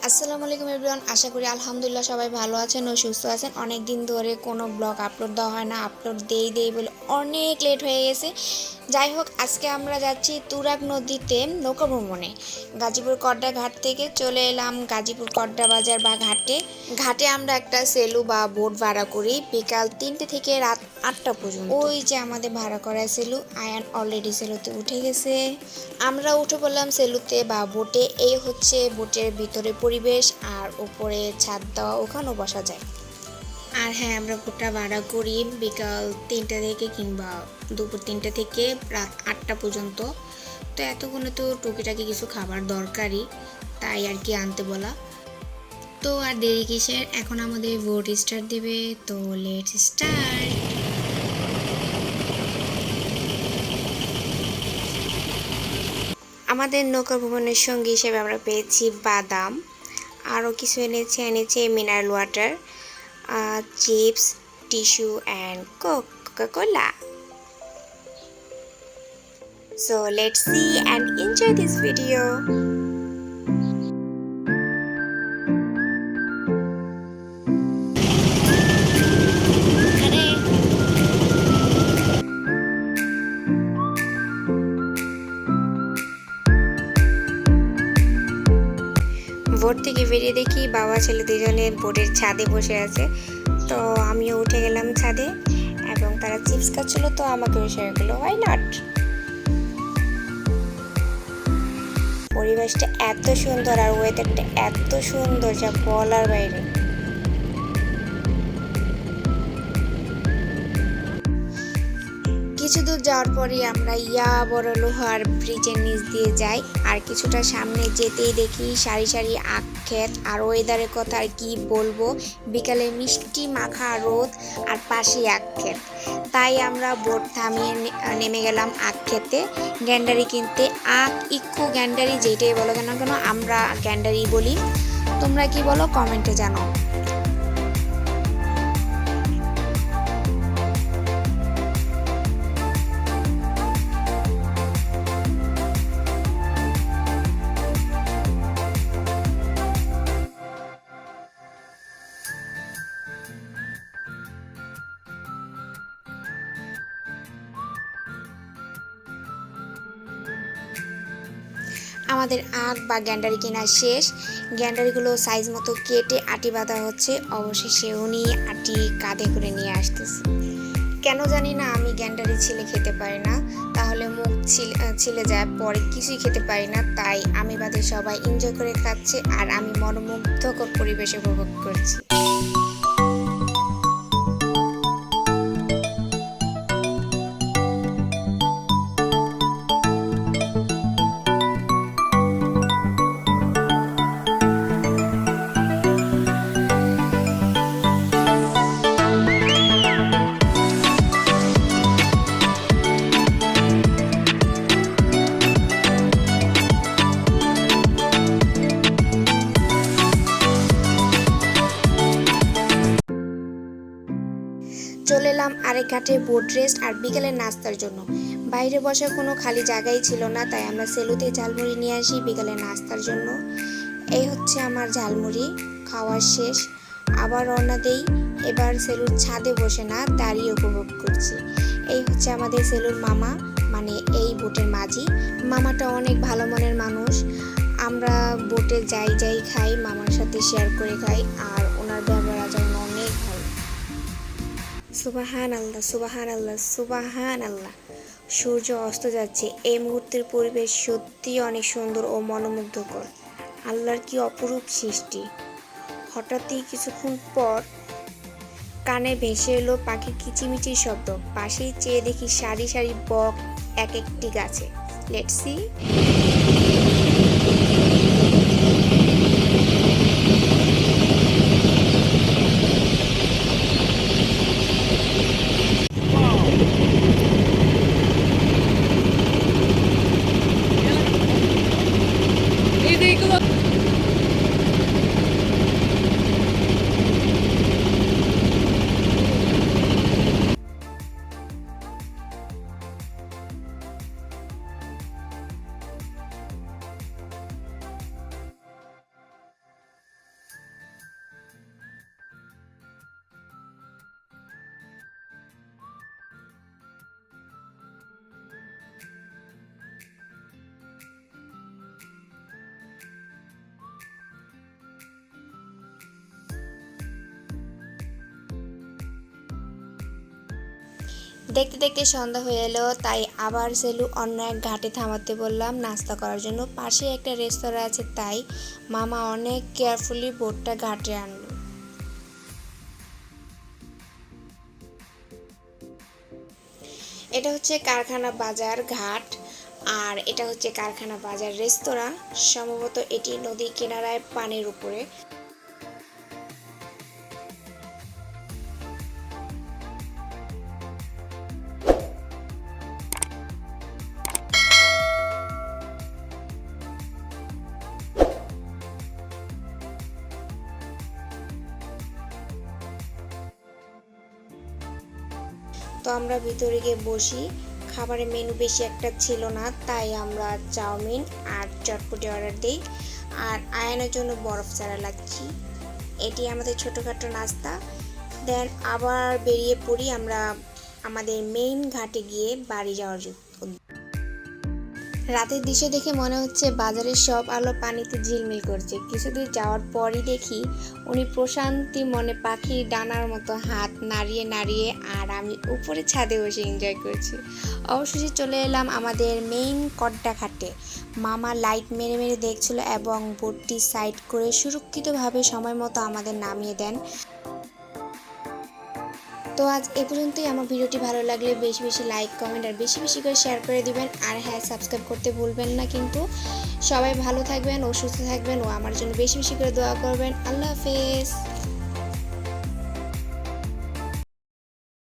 আসসালামু আলাইকুম এভরিওয়ান, আশা করি আলহামদুলিল্লাহ সবাই ভালো আছেন ও সুস্থ আছেন। অনেক দিন ধরে কোনো ব্লগ আপলোড দেওয়া হয় না, আপলোড দেই বলে অনেক লেট হয়ে গেছে। যাই হোক, আজকে আমরা যাচ্ছি তুরাগ নদীতে নৌকা ভ্রমণে। গাজীপুর কড্ডা ঘাট থেকে চলে এলাম গাজীপুর কড্ডা বাজার বা ঘাটে আমরা একটা সেলু বা বোট ভাড়া করি বিকাল 3টে থেকে রাত 8টা পর্যন্ত। ওই যে আমাদের ভাড়া করা সেলু, আয়ান অলরেডি সেলুতে উঠে গেছে। আমরা উঠে পড়লাম সেলুতে বা বোটে। এই হচ্ছে বোটের ভিতরে পরিবেশ, আর উপরে ছাদ দেওয়া, ওখানেও বসা যায়। আর হ্যাঁ, আমরা বোটটা ভাড়া করি বিকাল 3টা থেকে কিংবা দুপুর 3টা থেকে রাত 8টা পর্যন্ত। তো এতক্ষণে তো টুকিটাকি কিছু খাবার দরকারি, তাই আর কি আনতে বলা। তো আর দেরি কিসের, এখন আমাদের বোট স্টার্ট দিবে, তো লেটস স্টার্ট। আমাদের নৌকা ভ্রমণের সঙ্গী হিসেবে আমরা পেয়েছি বাদাম, আরও কিছু এনেছে mineral water, chips, tissue and Coca-Cola. So let's see and enjoy this video. Boat থেকে বেরিয়ে দেখি বাবা ছেলে দুজনে বোটের ছাদে বসে আছে। তো আমিও উঠে গেলাম ছাদে এবং তারা চিপস খাচ্ছিল, তো আমাকেও শেয়ার করলো, ওয়াই নট। পরিবেশটা এত সুন্দর আর ওয়েদারটা এত সুন্দর যা বলার বাইরে। কিছু দূর যাওয়ার পরে আমরা বড় লোহার ব্রিজের নিচ দিয়ে যাই, আর কিছুটা সামনে যেতেই দেখি সারি সারি আখ ক্ষেত। আর ওয়েদারের কথা আর কি বলবো, বিকালে মিষ্টি মাখা রোদ আর পাশে আখ ক্ষেত। তাই আমরা বোট থামিয়ে নেমে গেলাম আখ ক্ষেতে গ্যান্ডারি কিনতে। আখ, ইক্কু, গ্যান্ডারি যেটাই বলো কেন কেন, আমরা গ্যান্ডারি বলি। তোমরা কি বলো কমেন্টে জানো। আমাদের আখ বা গ্যান্ডারি কেনা শেষ। গ্যান্ডারিগুলো সাইজ মতো কেটে আটি বাঁধা হচ্ছে। অবশেষে উনি আটি কাঁধে করে নিয়ে আসতেছে। কেন জানি না, আমি গ্যান্ডারি ছিলে খেতে পারি না, তাহলে মুখ ছিলে যায়, পরে কিছুই খেতে পারি না। তাই আমি বাদে সবাই এনজয় করে খাচ্ছে, আর আমি মনোমুগ্ধকর পরিবেশে উপভোগ করছি। চলে এলাম আরেক ঘাটে বোট রেস্ট আর বিকেলের নাস্তার জন্য। বাইরে বসার কোনো খালি জায়গাই ছিল না, তাই আমরা সেলুতে ঝালমুড়ি নিয়ে আসি বিকেলের নাস্তার জন্য। এই হচ্ছে আমার ঝালমুড়ি, খাওয়া শেষ, আবার রওনা দেই। এবার সেলুর ছাদে বসে না, দাঁড়িয়ে উপভোগ করছি। এই হচ্ছে আমাদের সেলুর মামা, মানে এই বোটের মাঝি। মামাটা অনেক ভালো মনের মানুষ। আমরা বোটে যাই খাই, মামার সাথে শেয়ার করে খাই, আর ওনার ব্যবহার আচরণ অনেক ভালো। সুবাহান আল্লাহ, সুবাহান আল্লাহ, সুবাহান আল্লাহ। সূর্য অস্ত যাচ্ছে। এই মুহূর্তের পরিবেশ সত্যি অনেক সুন্দর ও মনোমুগ্ধকর। আল্লাহর কি অপরূপ সৃষ্টি। হঠাৎই কিছুক্ষণ পর কানে ভেসে এলো পাখির কিচিমিচির শব্দ। পাশেই চেয়ে দেখি সারি সারি বক এক একটি গাছে। Let's see. দেখতে দেখতে সন্ধ্যা হয়ে এলো, তাই আবার সেলু অন্য এক ঘাটে থামাতে বললাম নাস্তা করার জন্য। পাশে একটা রেস্তোরাঁ আছে, তাই মামা অনেক কেয়ারফুলি বোটটা ঘাটে আনলো। এটা হচ্ছে কারখানা বাজার ঘাট, আর এটা হচ্ছে কারখানা বাজার রেস্তোরাঁ। সম্ভবত এটি নদীর কিনারায় পানির উপরে। তো আমরা ভিতরে গিয়ে বসি। খাবারের মেনু বেশি একটা ছিল না, তাই আমরা চাউমিন আর চটপটি অর্ডার দিই, আর আয়ানের জন্য বরফ ছাড়া লাচ্ছি। এটি আমাদের ছোটোখাটো নাস্তা। দেন আবার বেরিয়ে পড়ি আমরা আমাদের মেইন ঘাটে গিয়ে বাড়ি যাওয়ার জন্য। রাতের দৃশ্য দেখে মনে হচ্ছে বাজারের সব আলো পানিতে ঝিলমিল করছে। কিছুদূর যাওয়ার পরই দেখি উনি প্রশান্তি মনে পাখির ডানার মতো হাত নাড়িয়ে নাড়িয়ে, আর আমি উপরে ছাদে বসে এনজয় করছি। অবশেষে চলে এলাম আমাদের মেইন কড্ডা ঘাটে। মামা লাইট মেরে মেরে দেখছিল এবং বোটটি সাইড করে সুরক্ষিতভাবে সময় মতো আমাদের নামিয়ে দেন। তো আজ এ পর্যন্তই। আমার ভিডিওটি ভালো লাগলে বেশি বেশি লাইক কমেন্ট আর বেশি বেশি করে শেয়ার করে দিবেন। আর হ্যাঁ, সাবস্ক্রাইব করতে ভুলবেন না কিন্তু। সবাই ভালো থাকবেন ও সুস্থ থাকবেন ও আমার জন্য বেশি বেশি করে দোয়া করবেন। আল্লাহ হাফেজ।